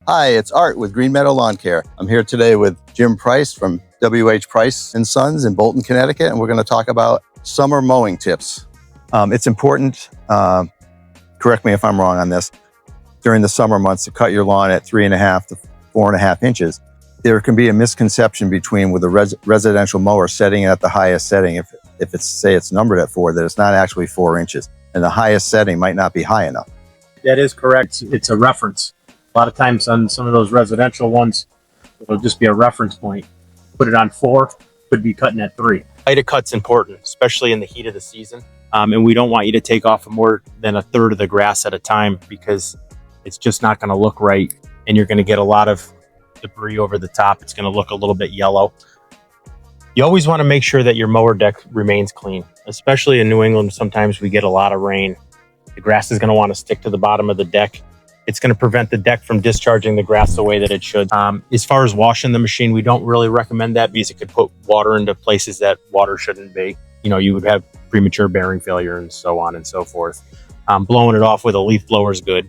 Hi, it's Art with Green Meadow Lawn Care. I'm here today with Jim Price from W.H. Price & Sons in Bolton, Connecticut, and we're going to talk about summer mowing tips. It's important, correct me if I'm wrong on this, during the summer months to cut your lawn at 3.5 to 4.5 inches. There can be a misconception between with a residential mower setting it at the highest setting, if it's, say it's numbered at 4, that it's not actually 4 inches, and the highest setting might not be high enough. That is correct. It's a reference. A lot of times on some of those residential ones, it'll just be a reference point. Put it on 4, could be cutting at 3. Height of cut's important, especially in the heat of the season. And we don't want you to take off more than a third of the grass at a time, because it's just not going to look right. And you're going to get a lot of debris over the top. It's going to look a little bit yellow. You always want to make sure that your mower deck remains clean, especially in New England. Sometimes we get a lot of rain. The grass is going to want to stick to the bottom of the deck. It's going to prevent the deck from discharging the grass the way that it should. As far as washing the machine, we don't really recommend that, because it could put water into places that water shouldn't be. You know, you would have premature bearing failure and so on and so forth. Blowing it off with a leaf blower is good.